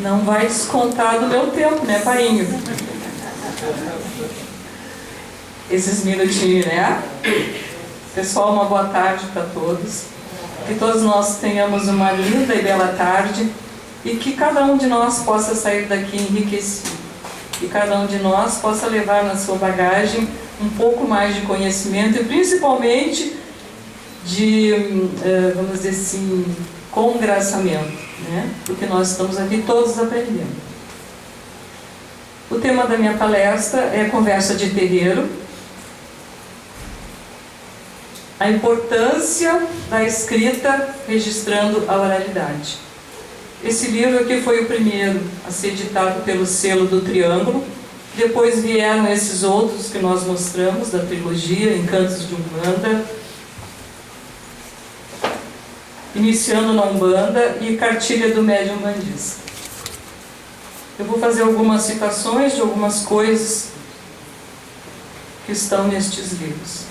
Não vai descontar do meu tempo, né, painho? Esses minutinhos, né? Pessoal, uma boa tarde para todos. Que todos nós tenhamos uma linda e bela tarde e que cada um de nós possa sair daqui enriquecido. Que cada um de nós possa levar na sua bagagem um pouco mais de conhecimento e principalmente de, vamos dizer assim, congraçamento, né? Porque nós estamos aqui todos aprendendo. O tema da minha palestra é conversa de terreiro. A importância da escrita registrando a oralidade. Esse livro aqui foi o primeiro a ser editado pelo selo do Triângulo. Depois vieram esses outros que nós mostramos, da trilogia Encantos de Umbanda, Iniciando na Umbanda e Cartilha do Médium Umbandista. Eu vou fazer algumas citações de algumas coisas que estão nestes livros.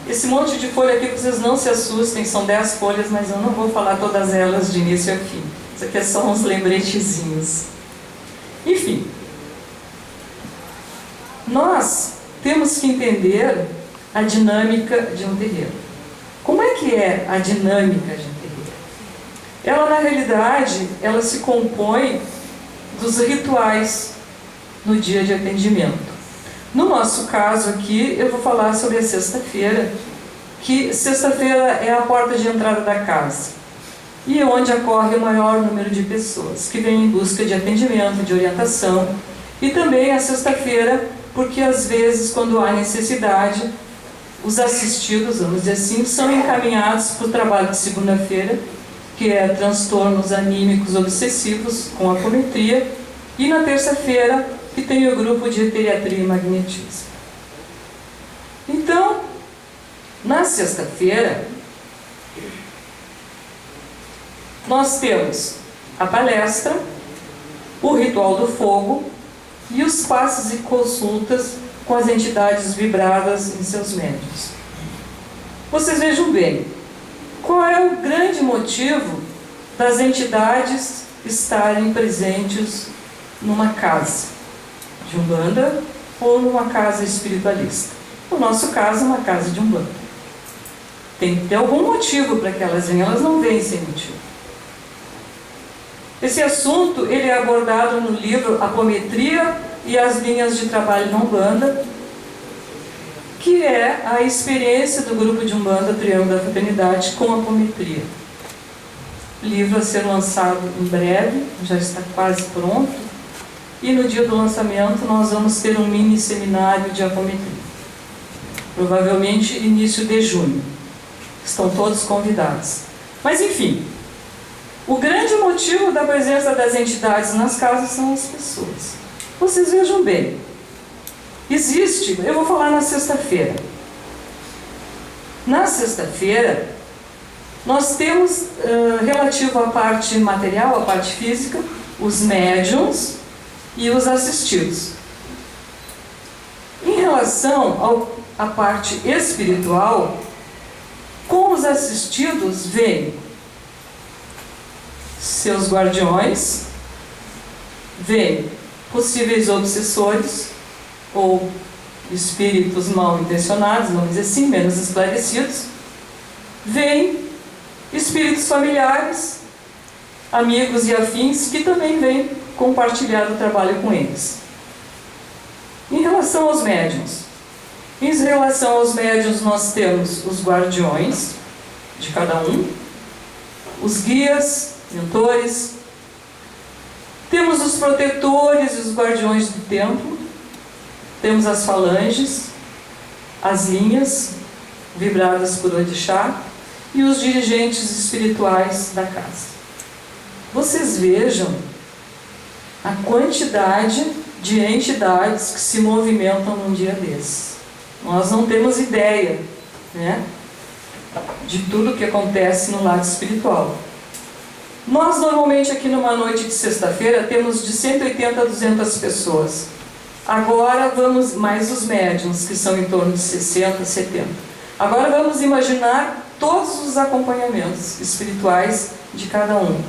Esse monte de folha aqui, vocês não se assustem, são 10 folhas, mas eu não vou falar todas elas de início a fim. Isso aqui é só uns lembretezinhos. Enfim, nós temos que entender a dinâmica de um terreiro. Como é que é a dinâmica de um terreiro? Ela, na realidade, ela se compõe dos rituais no dia de atendimento. No nosso caso aqui, eu vou falar sobre a sexta-feira, que sexta-feira é a porta de entrada da casa e onde ocorre o maior número de pessoas que vêm em busca de atendimento, de orientação, e também a sexta-feira, porque às vezes, quando há necessidade, os assistidos, vamos dizer assim, são encaminhados para o trabalho de segunda-feira, que é transtornos anímicos obsessivos com apometria, e na terça-feira, que tem o grupo de eteriatria e magnetismo. Então, na sexta-feira, nós temos a palestra, o ritual do fogo e os passes e consultas com as entidades vibradas em seus médiuns. Vocês vejam bem, qual é o grande motivo das entidades estarem presentes numa casa de Umbanda ou numa casa espiritualista? No nosso caso, uma casa de Umbanda. Tem que ter algum motivo para que elas venham, elas não vêm sem motivo. Esse assunto ele é abordado no livro Apometria e as Linhas de Trabalho na Umbanda, que é a experiência do grupo de Umbanda Triângulo da Fraternidade com a apometria. Livro a ser lançado em breve, já está quase pronto. E no dia do lançamento nós vamos ter um mini seminário de apometria. Provavelmente início de junho. Estão todos convidados. Mas enfim, o grande motivo da presença das entidades nas casas são as pessoas. Vocês vejam bem. Existe, eu vou falar na sexta-feira. Na sexta-feira, nós temos, relativo à parte material, à parte física, os médiuns e os assistidos. Em relação à parte espiritual, com os assistidos vêm seus guardiões, vêm possíveis obsessores ou espíritos mal intencionados, vamos dizer assim, menos esclarecidos, vêm espíritos familiares, amigos e afins que também vêm compartilhar o trabalho com eles. Em relação aos médiuns, nós temos os guardiões de cada um, os guias, mentores, temos os protetores e os guardiões do templo, temos as falanges, as linhas vibradas por Orixá e os dirigentes espirituais da casa. Vocês vejam a quantidade de entidades que se movimentam num dia desses. Nós não temos ideia, né, de tudo que acontece no lado espiritual. Nós normalmente aqui numa noite de sexta-feira temos de 180 a 200 pessoas. Agora vamos, mais os médiuns, que são em torno de 60, 70. Agora vamos imaginar todos os acompanhamentos espirituais de cada um.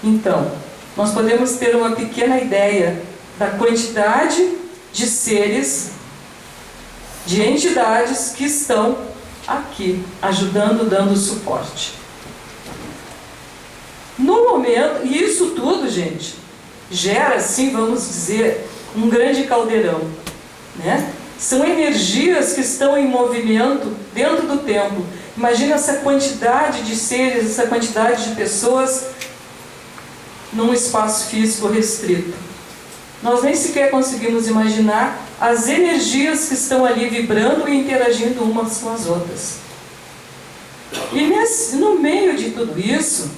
Então, nós podemos ter uma pequena ideia da quantidade de seres, de entidades que estão aqui, ajudando, dando suporte. No momento, e isso tudo, gente, gera, assim, vamos dizer, um grande caldeirão, né? São energias que estão em movimento dentro do templo. Imagina essa quantidade de seres, essa quantidade de pessoas num espaço físico restrito. Nós nem sequer conseguimos imaginar as energias que estão ali vibrando e interagindo umas com as outras. E no meio de tudo isso,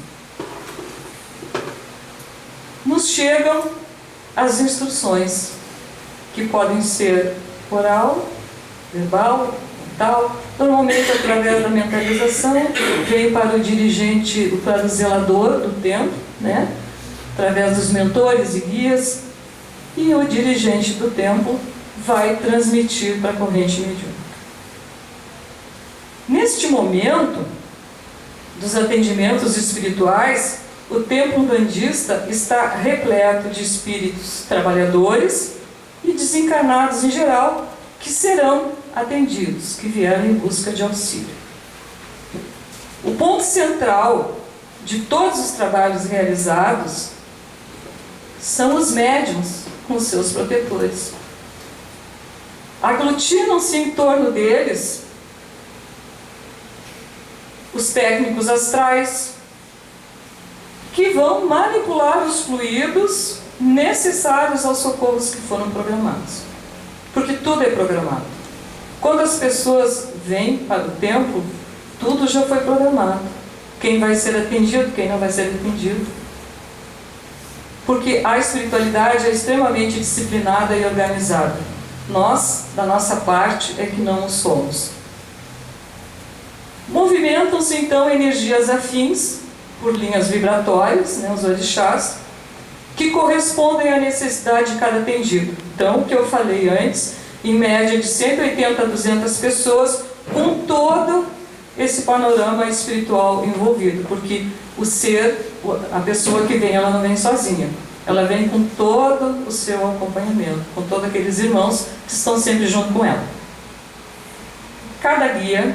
nos chegam as instruções, que podem ser oral, verbal, mental. Normalmente, através da mentalização, vem para o dirigente, para o zelador do templo, né? Através dos mentores e guias, e o dirigente do templo vai transmitir para a corrente mediúnica. Neste momento dos atendimentos espirituais, o templo umbandista está repleto de espíritos trabalhadores e desencarnados em geral, que serão atendidos, que vieram em busca de auxílio. O ponto central de todos os trabalhos realizados são os médiuns com seus protetores. Aglutinam-se em torno deles os técnicos astrais, que vão manipular os fluidos necessários aos socorros que foram programados. Porque tudo é programado. Quando as pessoas vêm para o templo, tudo já foi programado. Quem vai ser atendido, quem não vai ser atendido. Porque a espiritualidade é extremamente disciplinada e organizada. Nós, da nossa parte, é que não o somos. Movimentam-se então energias afins, por linhas vibratórias, né, os orixás, que correspondem à necessidade de cada atendido. Então, o que eu falei antes, em média de 180 a 200 pessoas, com todo esse panorama espiritual envolvido, porque o ser, a pessoa que vem, ela não vem sozinha, ela vem com todo o seu acompanhamento, com todos aqueles irmãos que estão sempre junto com ela. Cada guia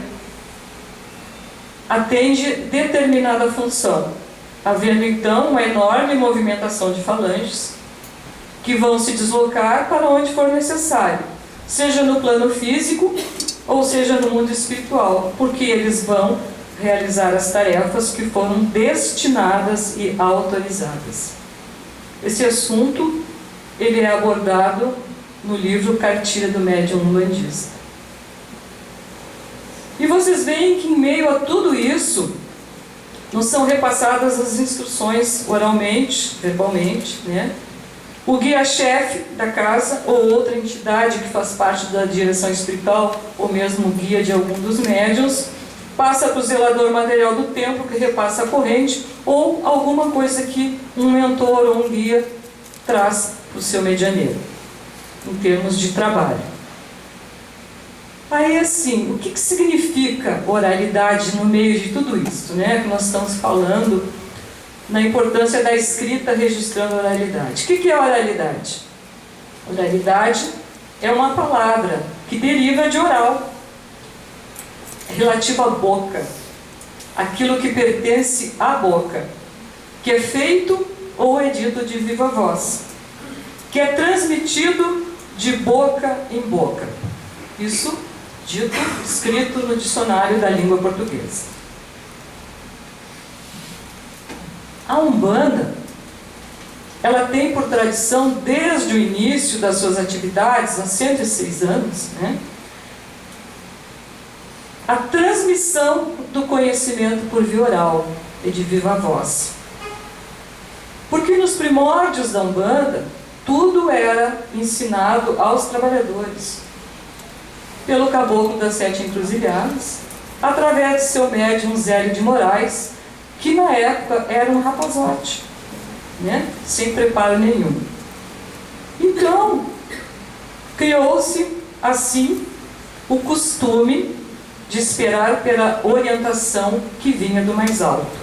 atende determinada função, havendo então uma enorme movimentação de falanges que vão se deslocar para onde for necessário, seja no plano físico ou seja no mundo espiritual, porque eles vão realizar as tarefas que foram destinadas e autorizadas. Esse assunto ele é abordado no livro Cartilha do Médium Umbandista. E vocês veem que em meio a tudo isso, nos são repassadas as instruções oralmente, verbalmente, né? O guia-chefe da casa ou outra entidade que faz parte da direção espiritual, ou mesmo guia de algum dos médiuns, passa para o zelador material do templo, que repassa a corrente, ou alguma coisa que um mentor ou um guia traz para o seu medianeiro, em termos de trabalho. Aí, assim, o que significa oralidade no meio de tudo isso, né? Que nós estamos falando na importância da escrita registrando a oralidade. O que é oralidade? Oralidade é uma palavra que deriva de oral, relativa à boca, aquilo que pertence à boca, que é feito ou é dito de viva voz, que é transmitido de boca em boca. Isso dito, escrito no dicionário da língua portuguesa. A Umbanda, ela tem por tradição, desde o início das suas atividades, há 106 anos, né, a transmissão do conhecimento por via oral e de viva voz. Porque nos primórdios da Umbanda, tudo era ensinado aos trabalhadores, pelo caboclo das 7 encruzilhadas, através de seu médium Zélio de Moraes, que na época era um rapazote, né? Sem preparo nenhum. Então, criou-se assim o costume de esperar pela orientação que vinha do mais alto.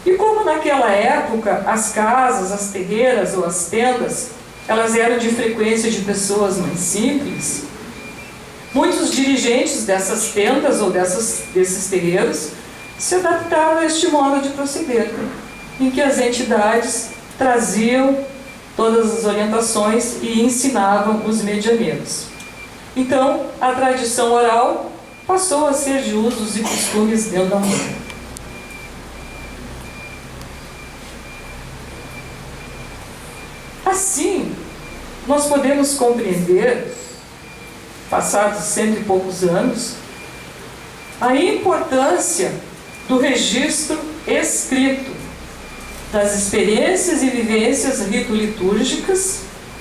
E como naquela época as casas, as terreiras ou as tendas, elas eram de frequência de pessoas mais simples, muitos dirigentes dessas tendas ou desses terreiros se adaptaram a este modo de proceder, em que as entidades traziam todas as orientações e ensinavam os medianeiros. Então, a tradição oral passou a ser de usos e costumes dentro da Umbanda. Assim, nós podemos compreender, passados 100 e poucos anos, a importância do registro escrito das experiências e vivências rito-litúrgicas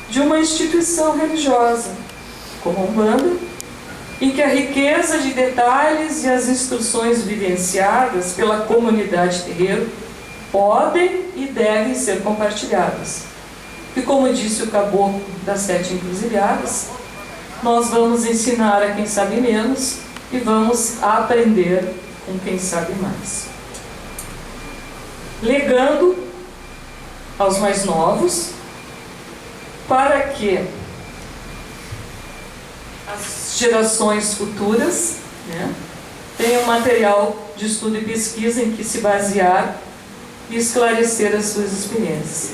de uma instituição religiosa, como a Umbanda, em que a riqueza de detalhes e as instruções vivenciadas pela comunidade terreiro podem e devem ser compartilhadas. E como disse o caboclo das 7 encruzilhadas, nós vamos ensinar a quem sabe menos e vamos aprender com quem sabe mais. Legando aos mais novos, para que as gerações futuras, tenham material de estudo e pesquisa em que se basear e esclarecer as suas experiências.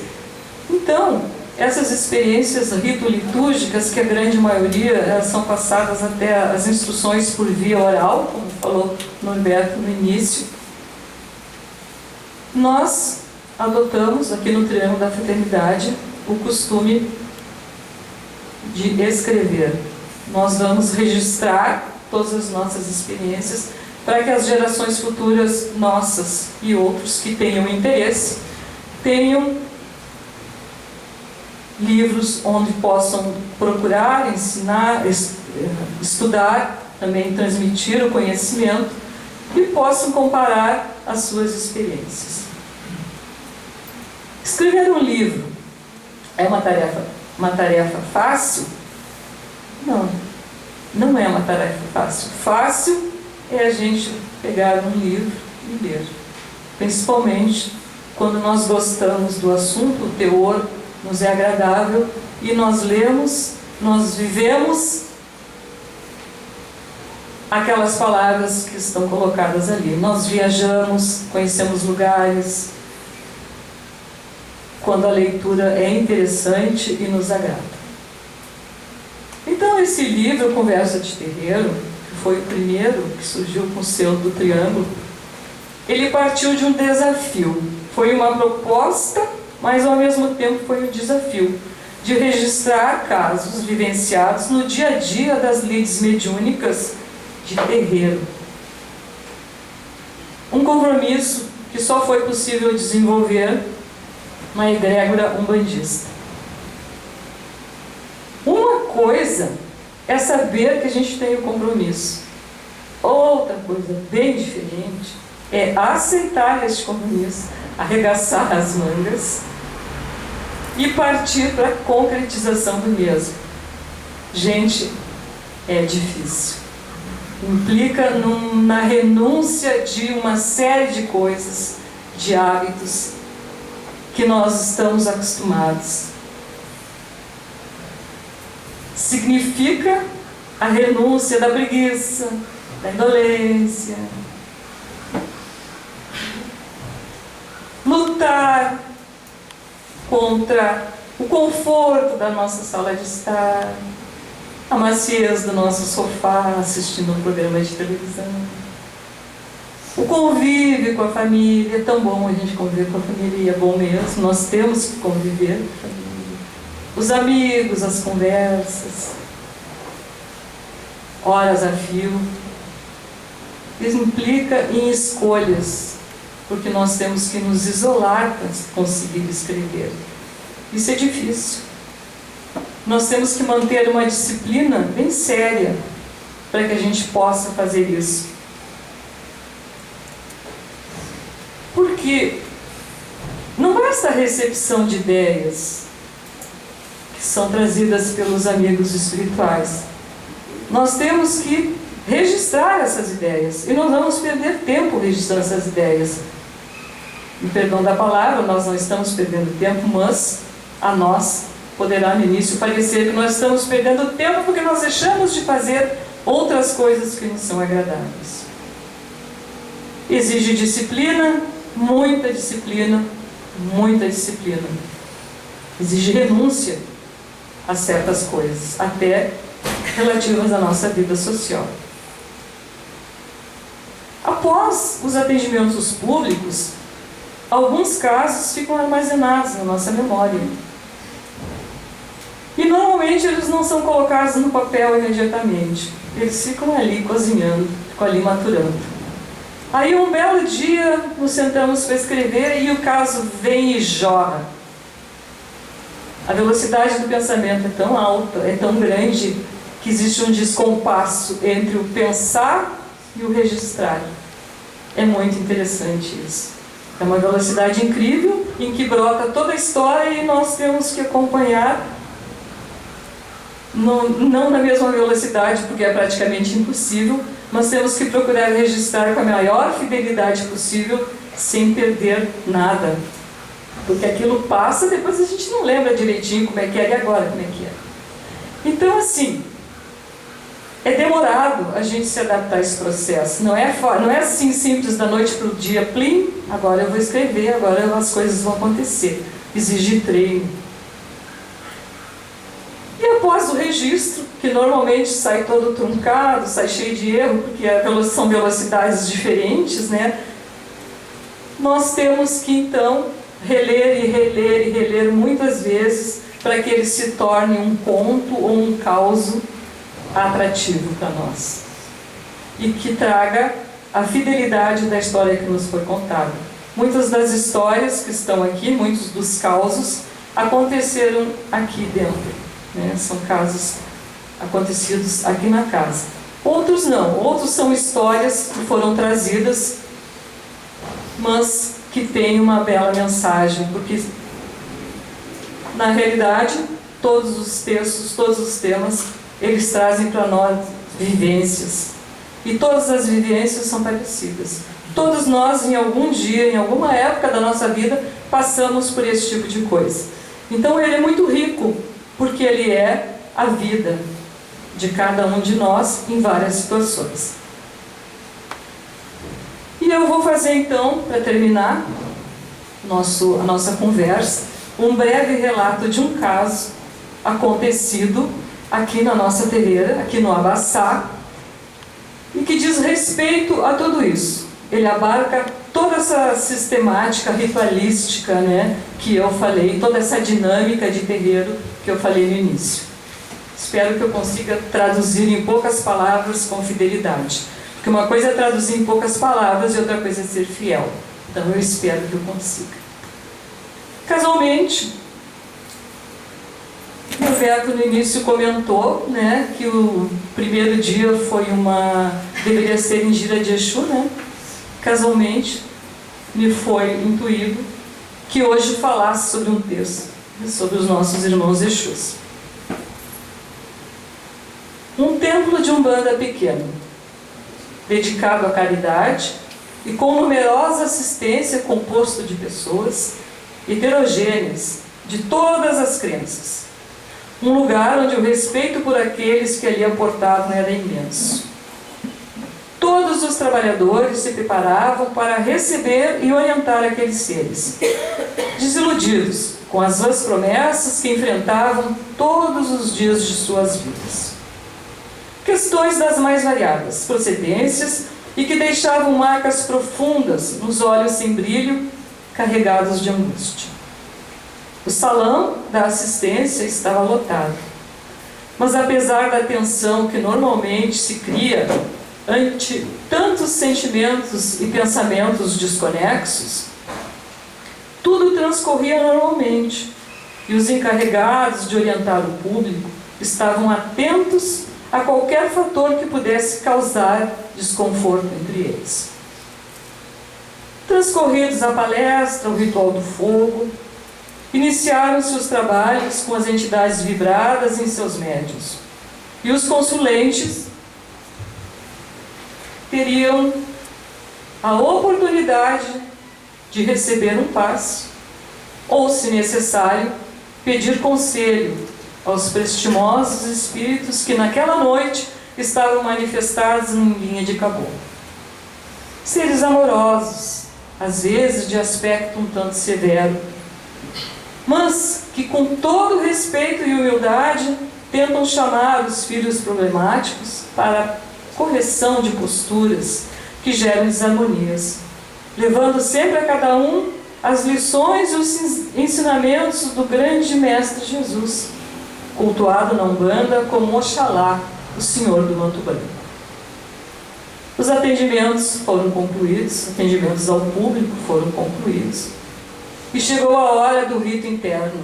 Então, essas experiências rito-litúrgicas, que a grande maioria elas são passadas até as instruções por via oral, como falou Norberto no início, nós adotamos aqui no Triângulo da Fraternidade o costume de escrever. Nós vamos registrar todas as nossas experiências para que as gerações futuras nossas e outros que tenham interesse tenham livros onde possam procurar, ensinar, estudar, também transmitir o conhecimento e possam comparar as suas experiências. Escrever um livro é uma tarefa fácil? Não é uma tarefa fácil. Fácil é a gente pegar um livro e ler. Principalmente quando nós gostamos do assunto, o teor nos é agradável e nós lemos, nós vivemos aquelas palavras que estão colocadas ali. Nós viajamos, conhecemos lugares, quando a leitura é interessante e nos agrada. Então esse livro, Conversa de Terreiro, que foi o primeiro que surgiu com o selo do Triângulo, ele partiu de um desafio. Foi uma proposta, mas ao mesmo tempo foi um desafio de registrar casos vivenciados no dia a dia das lides mediúnicas de terreiro. Um compromisso que só foi possível desenvolver na egrégora umbandista. Uma coisa é saber que a gente tem o compromisso. Outra coisa bem diferente é aceitar este compromisso, arregaçar as mangas e partir para a concretização do mesmo. Gente, é difícil. Implica na renúncia de uma série de coisas, de hábitos que nós estamos acostumados. Significa a renúncia da preguiça, da indolência, lutar contra o conforto da nossa sala de estar, a maciez do nosso sofá assistindo um programa de televisão, o convívio com a família. É tão bom a gente conviver com a família, e é bom mesmo, nós temos que conviver com a família. Os amigos, as conversas, horas a fio. Isso implica em escolhas, porque nós temos que nos isolar para conseguir escrever. Isso é difícil. Nós temos que manter uma disciplina bem séria para que a gente possa fazer isso. Porque não basta a recepção de ideias que são trazidas pelos amigos espirituais. Nós temos que registrar essas ideias, e nós vamos perder tempo registrando essas ideias. me perdão da palavra, nós não estamos perdendo tempo, mas a nós poderá no início parecer que nós estamos perdendo tempo porque nós deixamos de fazer outras coisas que nos são agradáveis. Exige disciplina, muita disciplina, muita disciplina. Exige renúncia a certas coisas, até relativas à nossa vida social. Após os atendimentos públicos, alguns casos ficam armazenados na nossa memória. E normalmente eles não são colocados no papel imediatamente. Eles ficam ali cozinhando, ficam ali maturando. Aí um belo dia nos sentamos para escrever e o caso vem e jorra. A velocidade do pensamento é tão alta, é tão grande, que existe um descompasso entre o pensar e o registrar. É muito interessante isso. É uma velocidade incrível em que brota toda a história e nós temos que acompanhar, não na mesma velocidade, porque é praticamente impossível, mas temos que procurar registrar com a maior fidelidade possível, sem perder nada. Porque aquilo passa, depois a gente não lembra direitinho como é que era e agora como é que é. Então, assim, é demorado a gente se adaptar a esse processo. Não é assim simples da noite para o dia, plim, agora eu vou escrever, agora as coisas vão acontecer. Exige treino. E após o registro, que normalmente sai todo truncado, sai cheio de erro, porque são velocidades diferentes, né? Nós temos que então reler e reler e reler muitas vezes para que ele se torne um conto ou um causo atrativo para nós e que traga a fidelidade da história que nos foi contada. Muitas das histórias que estão aqui, muitos dos causos, aconteceram aqui dentro, né? São casos acontecidos aqui na casa. Outros não, outros são histórias que foram trazidas, mas que têm uma bela mensagem, porque na realidade todos os textos, todos os temas, eles trazem para nós vivências. E todas as vivências são parecidas. Todos nós, em algum dia, em alguma época da nossa vida, passamos por esse tipo de coisa. Então ele é muito rico, porque ele é a vida de cada um de nós em várias situações. E eu vou fazer então, para terminar a nossa conversa, um breve relato de um caso acontecido aqui na nossa terreira, aqui no Abaçá, e que diz respeito a tudo isso. Ele abarca toda essa sistemática ritualística, né, que eu falei, toda essa dinâmica de terreiro que eu falei no início. Espero que eu consiga traduzir em poucas palavras com fidelidade. Porque uma coisa é traduzir em poucas palavras e outra coisa é ser fiel. Então eu espero que eu consiga. Casualmente, o Roberto no início comentou, né, que o primeiro dia deveria ser em Gira de Exu, né? Casualmente, me foi intuído que hoje falasse sobre um texto, sobre os nossos irmãos Exus. Um templo de Umbanda pequeno, dedicado à caridade e com numerosa assistência, composto de pessoas heterogêneas de todas as crenças. Um lugar onde o respeito por aqueles que ali aportavam era imenso. Todos os trabalhadores se preparavam para receber e orientar aqueles seres, desiludidos com as vãs promessas que enfrentavam todos os dias de suas vidas. Questões das mais variadas procedências e que deixavam marcas profundas nos olhos sem brilho, carregados de angústia. O salão da assistência estava lotado, mas apesar da tensão que normalmente se cria ante tantos sentimentos e pensamentos desconexos, tudo transcorria normalmente e os encarregados de orientar o público estavam atentos a qualquer fator que pudesse causar desconforto entre eles. Transcorridos a palestra, o ritual do fogo, iniciaram-se os trabalhos com as entidades vibradas em seus médiuns. E os consulentes teriam a oportunidade de receber um passe, ou, se necessário, pedir conselho aos prestimosos espíritos que naquela noite estavam manifestados em linha de caboclo. Seres amorosos, às vezes de aspecto um tanto severo, mas que com todo respeito e humildade tentam chamar os filhos problemáticos para a correção de posturas que geram desarmonias, levando sempre a cada um as lições e os ensinamentos do grande Mestre Jesus, cultuado na Umbanda como Oxalá, o Senhor do Manto Branco. Os atendimentos foram concluídos, atendimentos ao público foram concluídos, e chegou a hora do rito interno,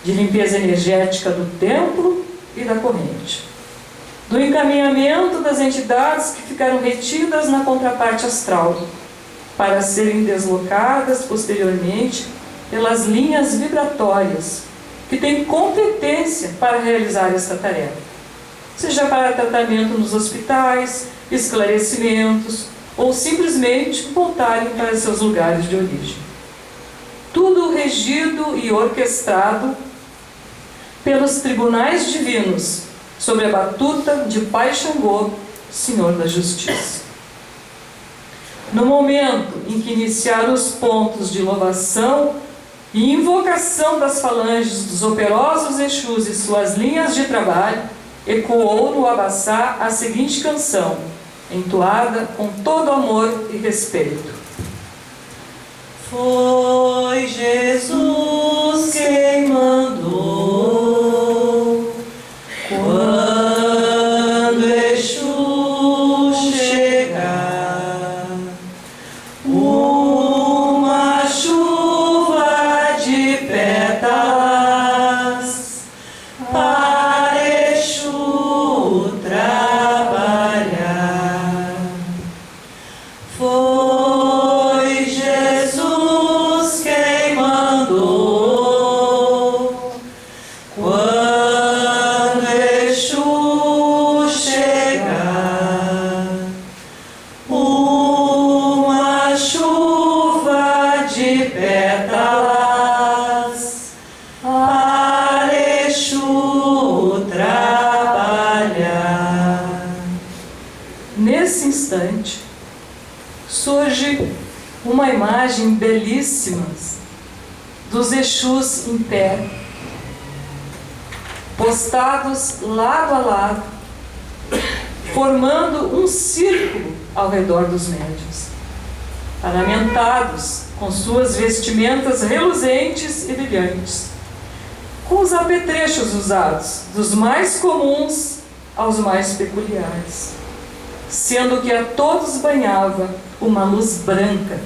de limpeza energética do templo e da corrente, do encaminhamento das entidades que ficaram retidas na contraparte astral, para serem deslocadas posteriormente pelas linhas vibratórias, que têm competência para realizar esta tarefa, seja para tratamento nos hospitais, esclarecimentos, ou simplesmente voltarem para seus lugares de origem. Tudo regido e orquestrado pelos tribunais divinos, sob a batuta de Pai Xangô, Senhor da Justiça. No momento em que iniciaram os pontos de louvação e invocação das falanges dos operosos Exus e suas linhas de trabalho, ecoou no Abaçá a seguinte canção, entoada com todo amor e respeito. Foi Jesus quem mandou, quando Exu chegar, uma chuva de pétalas para Exu trabalhar. Foi Jesus quem mandou, quando Exu chegar, uma chuva de pétalas para Exu trabalhar. Nesse instante, surge uma imagem belíssima dos Exus em pé, postados lado a lado, formando um círculo ao redor dos médiuns, ornamentados com suas vestimentas reluzentes e brilhantes, com os apetrechos usados, dos mais comuns aos mais peculiares, sendo que a todos banhava uma luz branca,